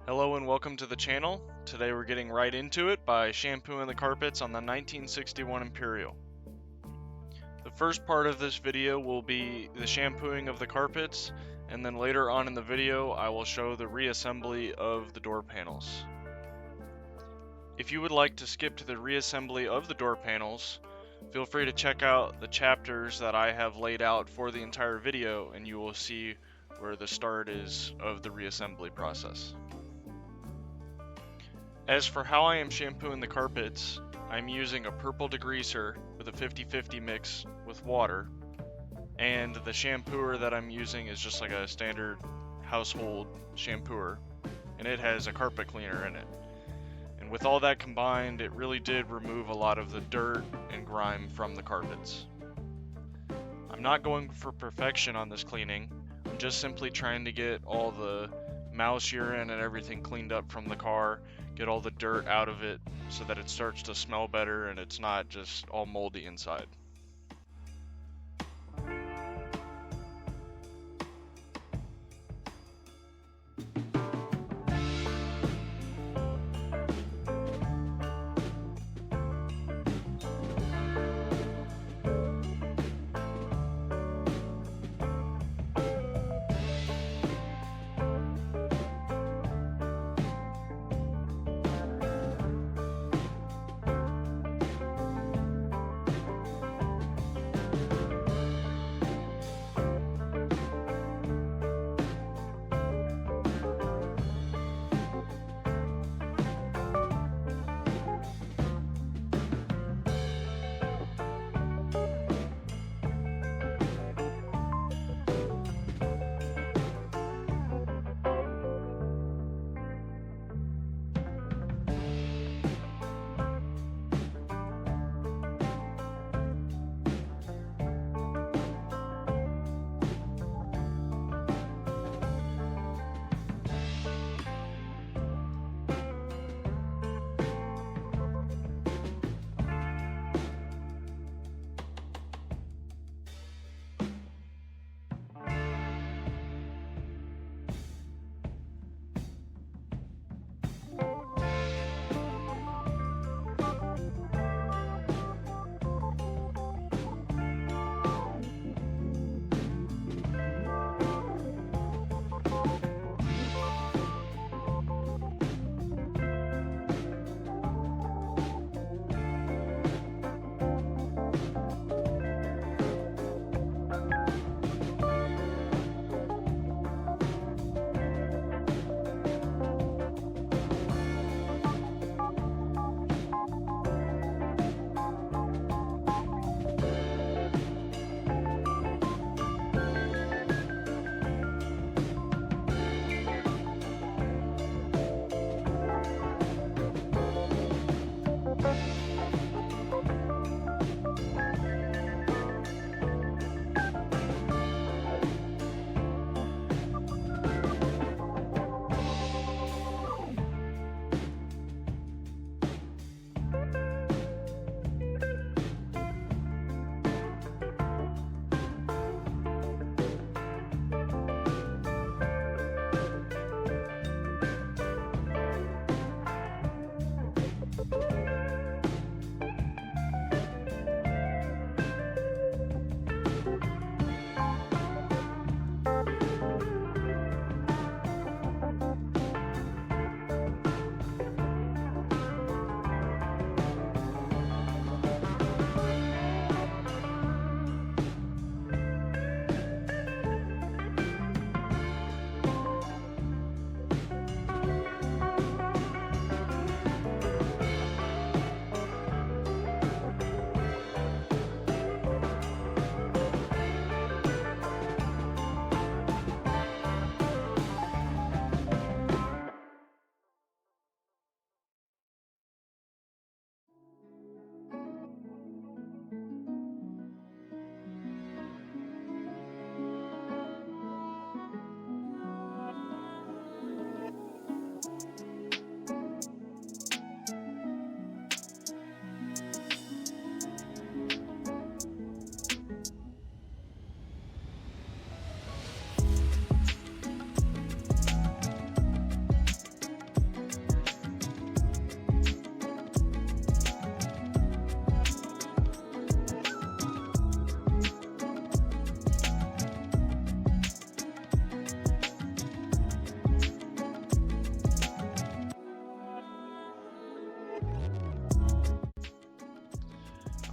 Hello and welcome to the channel. Today we're getting right into it by shampooing the carpets on the 1961 Imperial. The first part of this video will be the shampooing of the carpets, and then later on in the video I will show the reassembly of the door panels. If you would like to skip to the reassembly of the door panels, feel free to check out the chapters that I have laid out for the entire video and you will see where the start is of the reassembly process. As for how I am shampooing the carpets, I'm using a purple degreaser with a 50-50 mix with water, and the shampooer that I'm using is just like a standard household shampooer, and it has a carpet cleaner in it. And with all that combined, it really did remove a lot of the dirt and grime from the carpets. I'm not going for perfection on this cleaning, I'm just simply trying to get all the mouse urine and everything cleaned up from the car, get all the dirt out of it so that it starts to smell better and it's not just all moldy inside.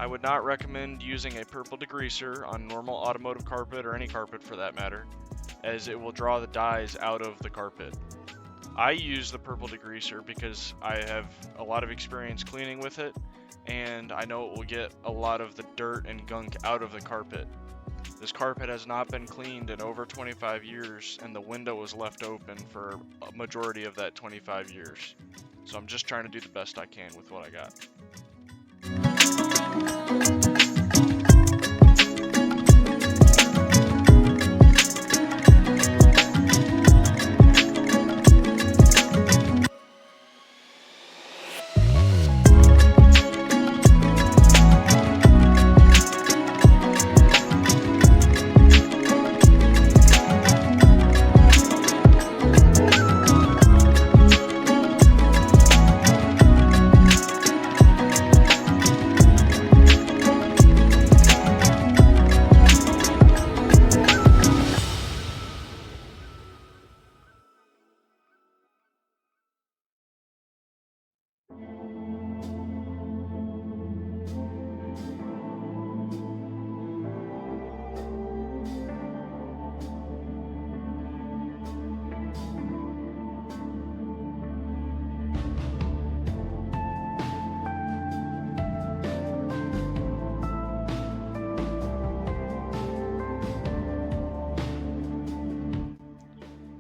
I would not recommend using a purple degreaser on normal automotive carpet, or any carpet for that matter, as it will draw the dyes out of the carpet. I use the purple degreaser because I have a lot of experience cleaning with it, and I know it will get a lot of the dirt and gunk out of the carpet. This carpet has not been cleaned in over 25 years, and the window was left open for a majority of that 25 years. So I'm just trying to do the best I can with what I got.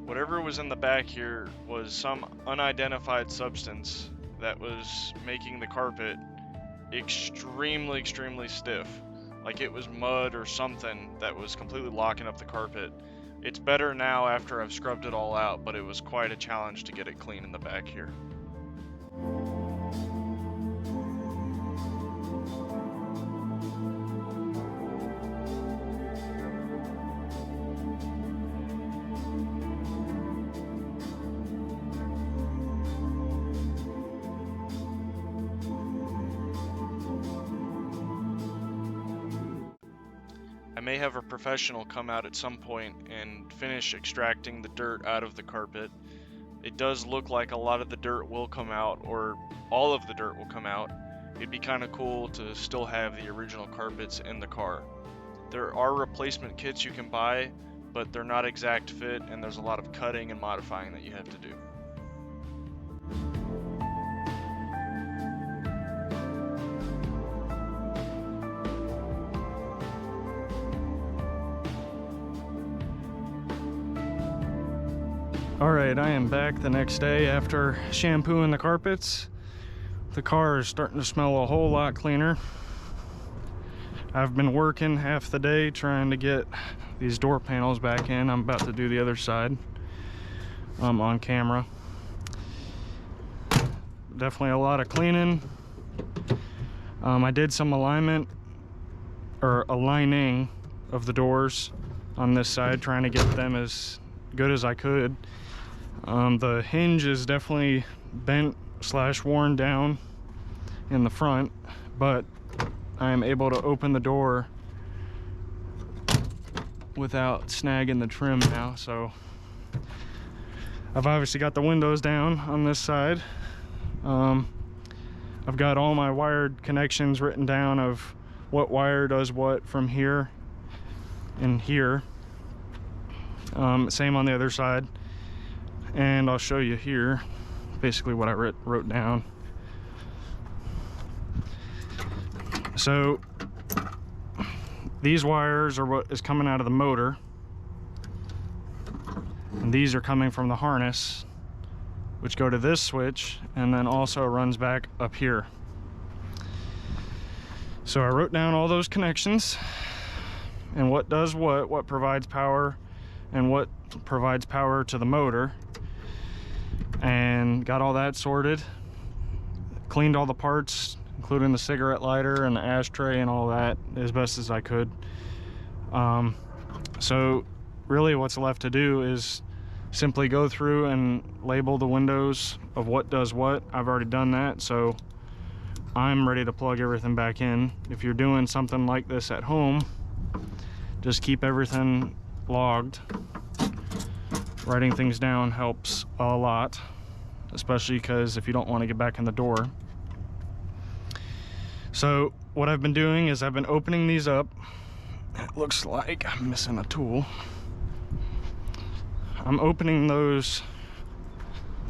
Whatever was in the back here was some unidentified substance that was making the carpet extremely stiff. Like it was mud or something that was completely locking up the carpet. It's better now after I've scrubbed it all out, but it was quite a challenge to get it clean in the back here. I may have a professional come out at some point and finish extracting the dirt out of the carpet. It does look like a lot of the dirt will come out, or all of the dirt will come out. It'd be kind of cool to still have the original carpets in the car. There are replacement kits you can buy, but they're not exact fit, and there's a lot of cutting and modifying that you have to do. Alright, I am back the next day after shampooing the carpets. The car is starting to smell a whole lot cleaner. I've been working half the day trying to get these door panels back in. I'm about to do the other side on camera. Definitely a lot of cleaning. I did some alignment or aligning of the doors on this side, trying to get them as good as I could. The hinge is definitely bent / worn down in the front, but I am able to open the door without snagging the trim now. So I've obviously got the windows down on this side. I've got all my wired connections written down of what wire does what from here and here. Same on the other side, and I'll show you here basically what I wrote down. So these wires are what is coming out of the motor, and these are coming from the harness, which go to this switch and then also runs back up here. So I wrote down all those connections and what does what provides power and what provides power to the motor, and got all that sorted. Cleaned all the parts, including the cigarette lighter and the ashtray and all that, as best as I could. So really what's left to do is simply go through and label the windows of what does what. I've already done that, so I'm ready to plug everything back in. If you're doing something like this at home, just keep everything logged. Writing things down helps a lot, especially because if you don't want to get back in the door. So what I've been doing is I've been opening these up. It looks like I'm missing a tool. I'm opening those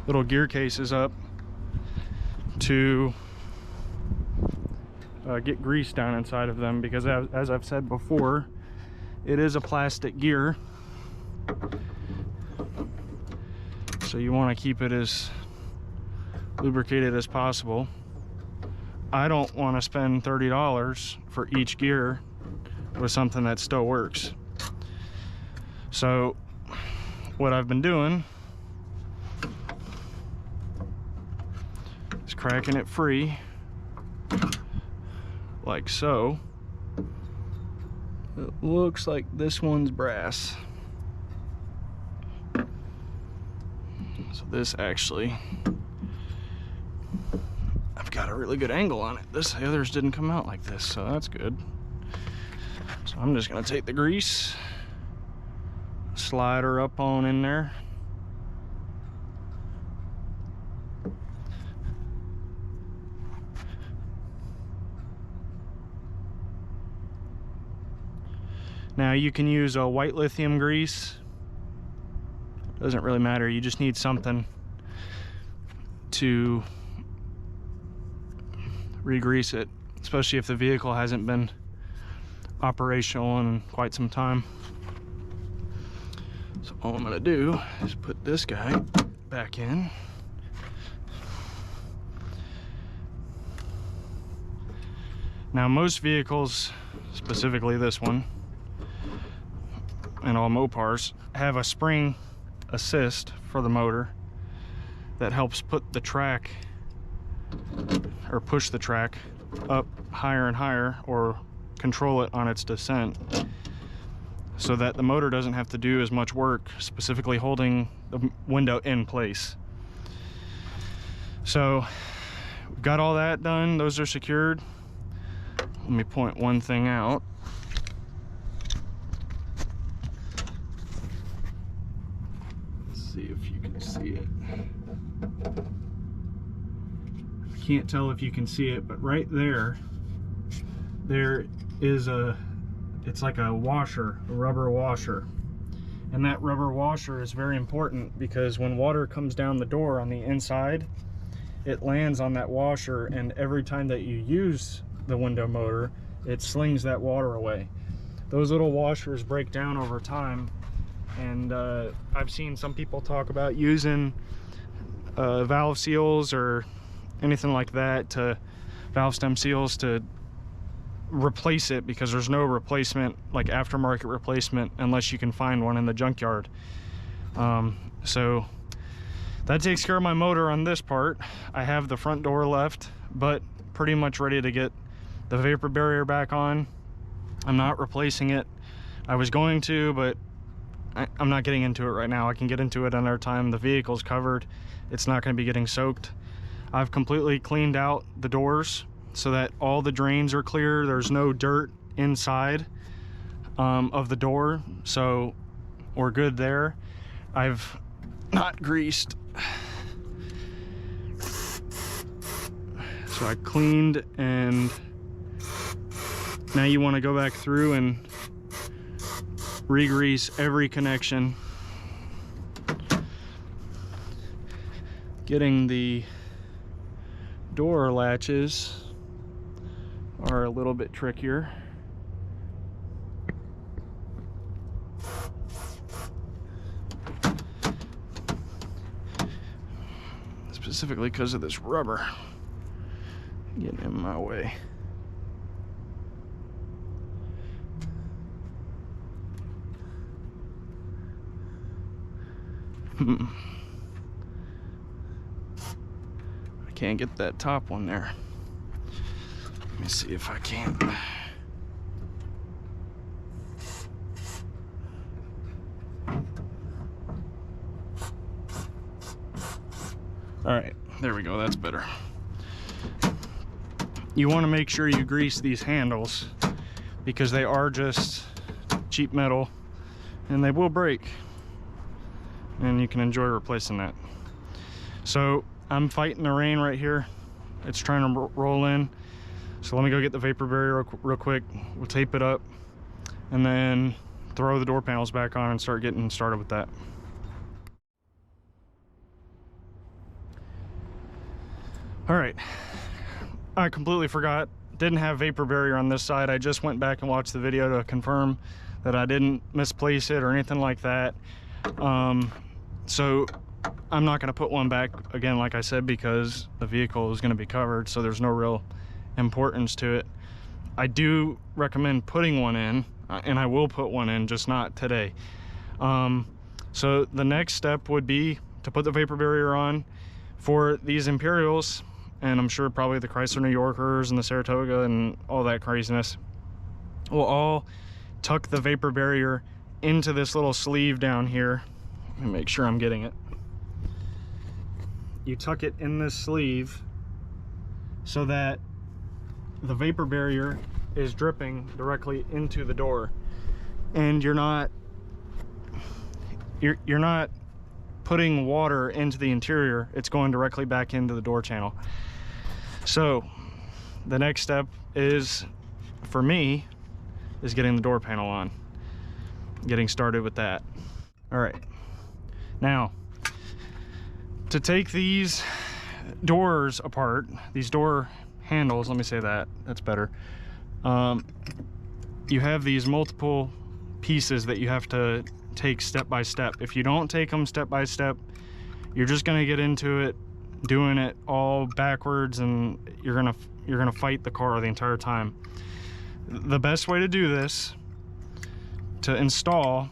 little gear cases up to get grease down inside of them, because as I've said before, it is a plastic gear, so you want to keep it as lubricated as possible. I don't want to spend $30 for each gear with something that still works. So what I've been doing is cracking it free like so. It looks like this one's brass. So this actually, I've got a really good angle on it. The others didn't come out like this, so that's good. So I'm just gonna take the grease, slide her up on in there. Now you can use a white lithium grease. Doesn't really matter, you just need something to re-grease it, especially if the vehicle hasn't been operational in quite some time. So all I'm gonna do is put this guy back in. Now most vehicles, specifically this one, and all Mopars, have a spring assist for the motor that helps put the track, or push the track up higher and higher, or control it on its descent, so that the motor doesn't have to do as much work, specifically holding the window in place. So we've got all that done, those are secured. Let me point one thing out. See if you can see it. I can't tell if you can see it, but right there is it's like a washer, a rubber washer. And that rubber washer is very important, because when water comes down the door on the inside, it lands on that washer, and every time that you use the window motor, it slings that water away. Those little washers break down over time. And I've seen some people talk about using valve seals or anything like that, to valve stem seals, to replace it, because there's no replacement, like aftermarket replacement, unless you can find one in the junkyard. So that takes care of my motor on this part. I have the front door left, but pretty much ready to get the vapor barrier back on. I'm not replacing it. I was going to, but I'm not getting into it right now. I can get into it another time. The vehicle's covered. It's not going to be getting soaked. I've completely cleaned out the doors so that all the drains are clear. There's no dirt inside of the door, so we're good there. I've not greased. So I cleaned, and now you want to go back through and re-grease every connection. Getting the door latches are a little bit trickier. Specifically because of this rubber getting in my way. I can't get that top one there. Let me see if I can. All right, there we go, that's better. You want to make sure you grease these handles, because they are just cheap metal and they will break, and you can enjoy replacing that. So I'm fighting the rain right here. It's trying to roll in. So let me go get the vapor barrier real quick. We'll tape it up and then throw the door panels back on and start getting started with that. All right, I completely forgot. Didn't have vapor barrier on this side. I just went back and watched the video to confirm that I didn't misplace it or anything like that. So I'm not gonna put one back again, like I said, because the vehicle is gonna be covered, so there's no real importance to it. I recommend putting one in, and I will put one in, just not today. So the next step would be to put the vapor barrier on for these Imperials, and I'm sure probably the Chrysler New Yorkers and the Saratoga and all that craziness will all tuck the vapor barrier into this little sleeve down here. Let me make sure I'm getting it. You tuck it in this sleeve so that the vapor barrier is dripping directly into the door, and you're not putting water into the interior. It's going directly back into the door channel. So the next step is, for me, is getting the door panel on, getting started with that. All right, now to take these doors apart, these door handles, let me say that's better. You have these multiple pieces that you have to take step by step. If you don't take them step by step, you're just gonna get into it doing it all backwards, and you're gonna fight the car the entire time. The best way to do this, to install,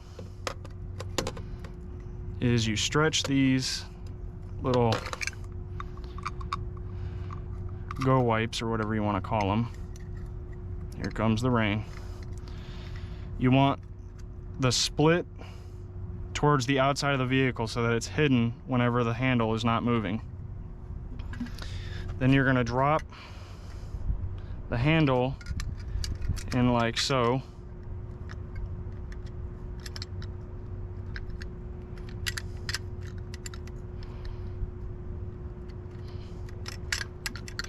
is you stretch these little go wipes, or whatever you want to call them. Here comes the rain. You want the split towards the outside of the vehicle so that it's hidden whenever the handle is not moving. Then you're going to drop the handle in like so.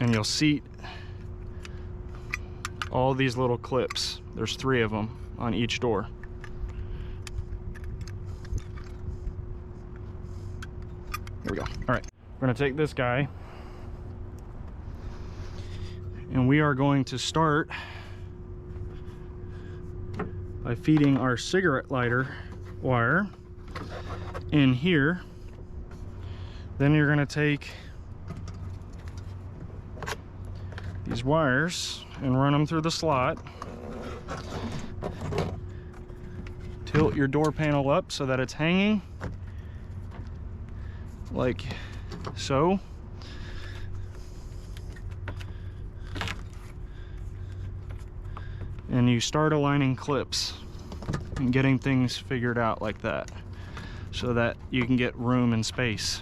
And you'll seat all these little clips. There's 3 of them on each door. Here we go. All right, we're gonna take this guy and we are going to start by feeding our cigarette lighter wire in here. Then you're gonna take these wires and run them through the slot. Tilt your door panel up so that it's hanging like so. And you start aligning clips and getting things figured out like that so that you can get room and space.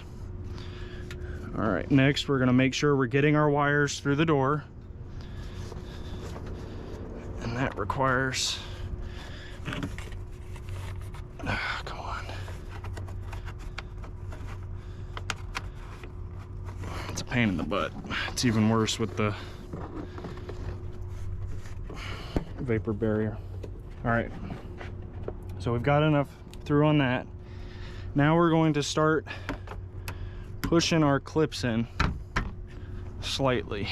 All right, next we're gonna make sure we're getting our wires through the door. And that requires, come on. It's a pain in the butt. It's even worse with the vapor barrier. All right, so we've got enough through on that. Now we're going to start pushing our clips in slightly.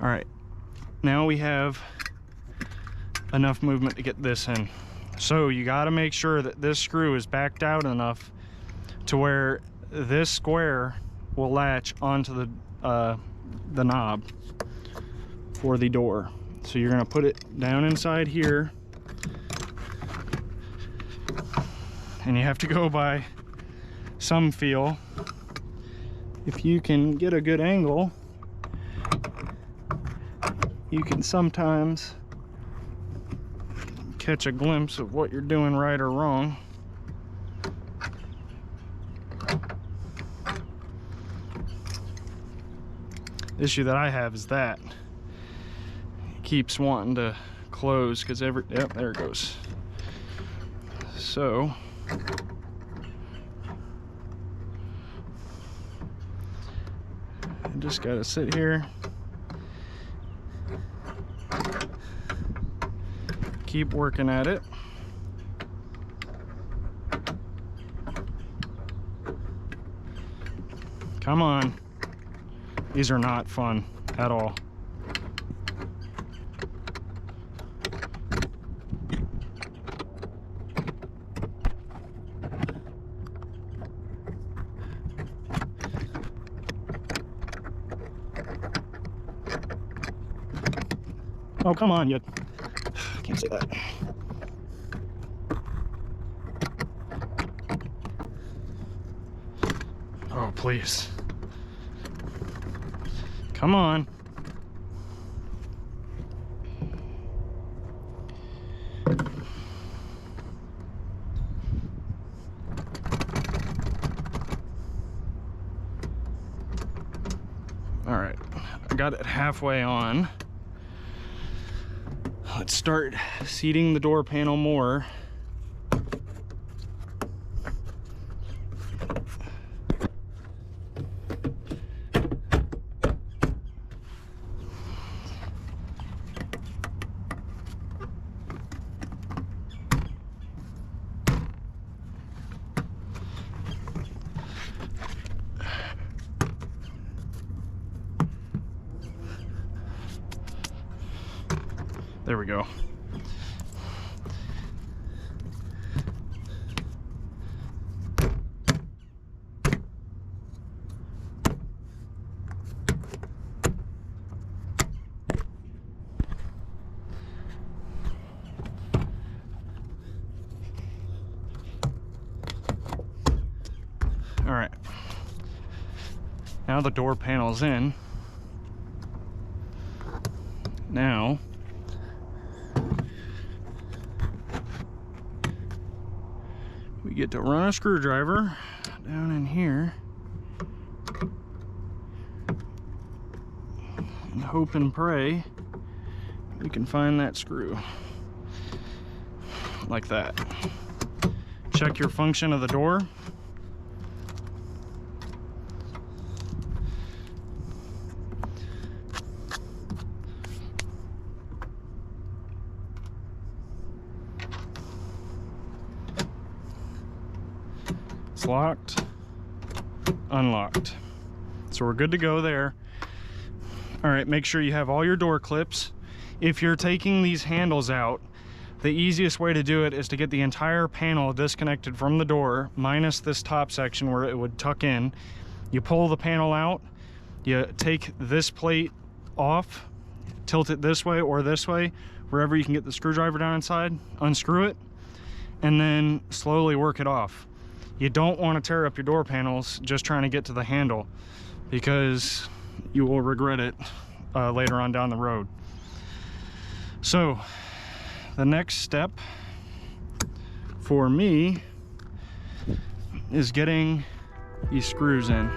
All right, now we have enough movement to get this in. So you got to make sure that this screw is backed out enough to where this square will latch onto the knob for the door. So you're going to put it down inside here, and you have to go by some feel. If you can get a good angle, you can sometimes catch a glimpse of what you're doing right or wrong. The issue that I have is that it keeps wanting to close because yep, there it goes. So I just gotta sit here, keep working at it. Come on. These are not fun at all. Oh, come on, you. Can't say that. Oh, please. Come on. All right, I got it halfway on. Let's start seating the door panel more. There we go. All right. Now the door panel's in. Now we get to run a screwdriver down in here and hope and pray we can find that screw like that. Check your function of the door. It's locked, unlocked. So we're good to go there. All right, make sure you have all your door clips. If you're taking these handles out, the easiest way to do it is to get the entire panel disconnected from the door, minus this top section where it would tuck in. You pull the panel out, you take this plate off, tilt it this way or this way, wherever you can get the screwdriver down inside, unscrew it, and then slowly work it off. You don't want to tear up your door panels just trying to get to the handle, because you will regret it later on down the road. So the next step for me is getting these screws in.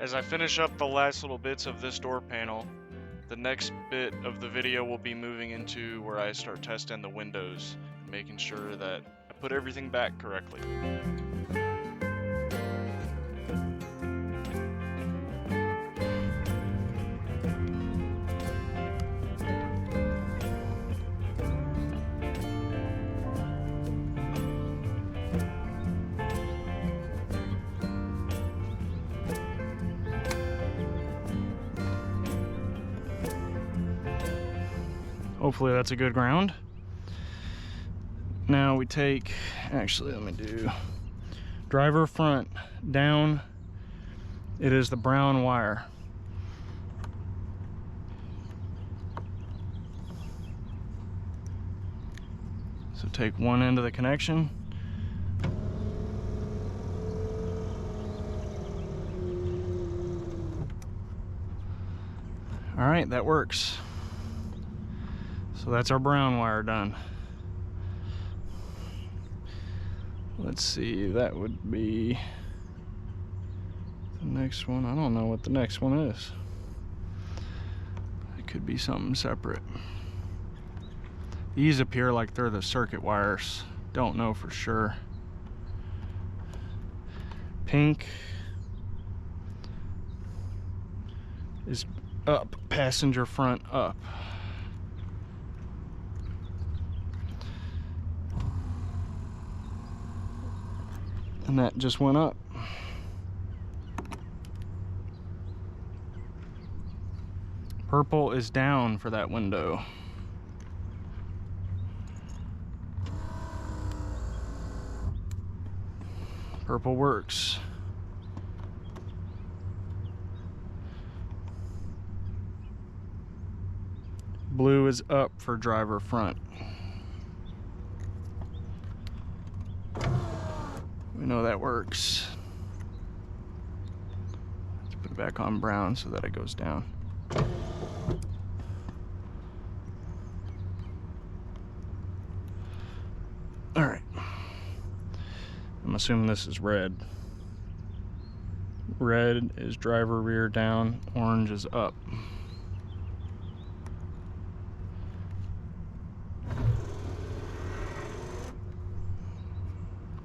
As I finish up the last little bits of this door panel, the next bit of the video will be moving into where I start testing the windows, making sure that I put everything back correctly. Hopefully that's a good ground. Now we take, actually let me do driver front down. It is the brown wire. So take one end of the connection. All right, that works. So that's our brown wire done. Let's see, that would be the next one. I don't know what the next one is. It could be something separate. These appear like they're the circuit wires. Don't know for sure. Pink is up, passenger front up. And that just went up. Purple is down for that window. Purple works. Blue is up for driver front. We know that works. Let's put it back on brown so that it goes down. All right. I'm assuming this is red. Red is driver rear down, orange is up.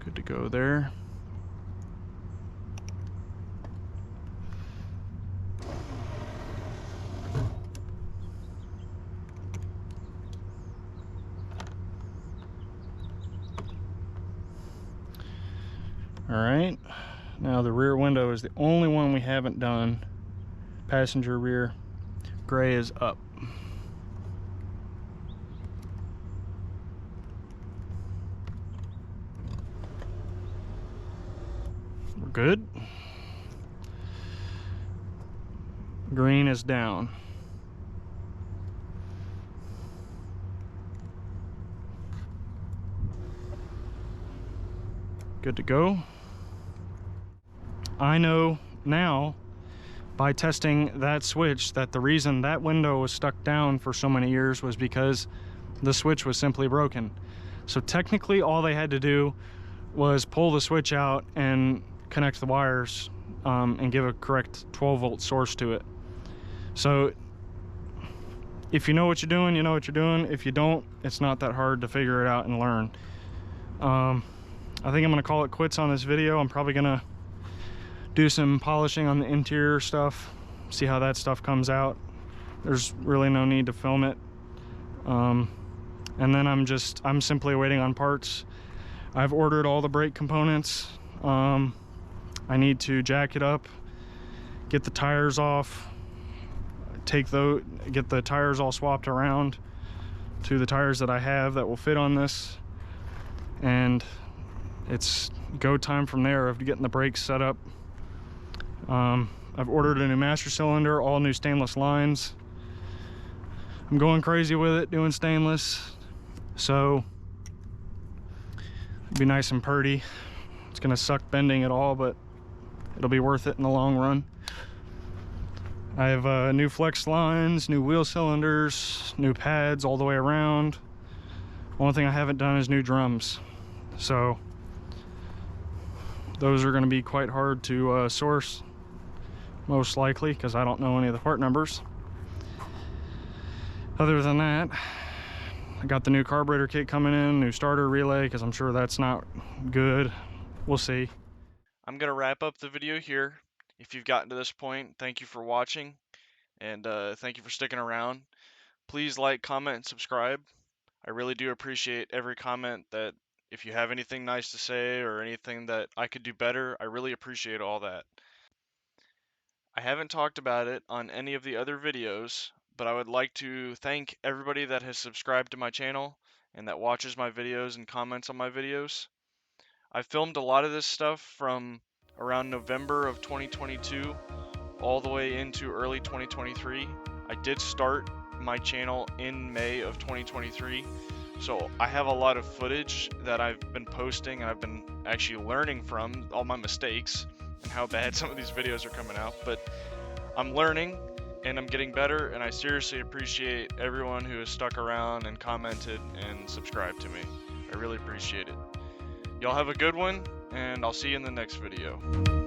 Good to go there. All right, now the rear window is the only one we haven't done. Passenger rear, gray is up. We're good. Green is down. Good to go. I know now by testing that switch that the reason that window was stuck down for so many years was because the switch was simply broken. So technically all they had to do was pull the switch out and connect the wires and give a correct 12-volt source to it. So if you know what you're doing, you know what you're doing. If you don't, it's not that hard to figure it out and learn. I think I'm gonna call it quits on this video. I'm probably gonna do some polishing on the interior stuff, see how that stuff comes out. There's really no need to film it. And then I'm simply waiting on parts. I've ordered all the brake components. I need to jack it up, get the tires off, get the tires all swapped around to the tires that I have that will fit on this, and it's go time from there of getting the brakes set up. I've ordered a new master cylinder, all new stainless lines. I'm going crazy with it, doing stainless, so it'll be nice and purty. It's gonna suck bending it all, but it'll be worth it in the long run. I have new flex lines, new wheel cylinders, new pads all the way around. Only thing I haven't done is new drums. So those are gonna be quite hard to source most likely, because I don't know any of the part numbers. Other than that, I got the new carburetor kit coming in, new starter relay, because I'm sure that's not good. We'll see. I'm going to wrap up the video here. If you've gotten to this point, thank you for watching, and thank you for sticking around. Please like, comment, and subscribe. I really do appreciate every comment. That if you have anything nice to say or anything that I could do better, I really appreciate all that. I haven't talked about it on any of the other videos, but I would like to thank everybody that has subscribed to my channel and that watches my videos and comments on my videos. I filmed a lot of this stuff from around November of 2022 all the way into early 2023. I did start my channel in May of 2023, so I have a lot of footage that I've been posting and I've been actually learning from all my mistakes and how bad some of these videos are coming out. But I'm learning and I'm getting better, and I seriously appreciate everyone who has stuck around and commented and subscribed to me. I really appreciate it. Y'all have a good one, and I'll see you in the next video.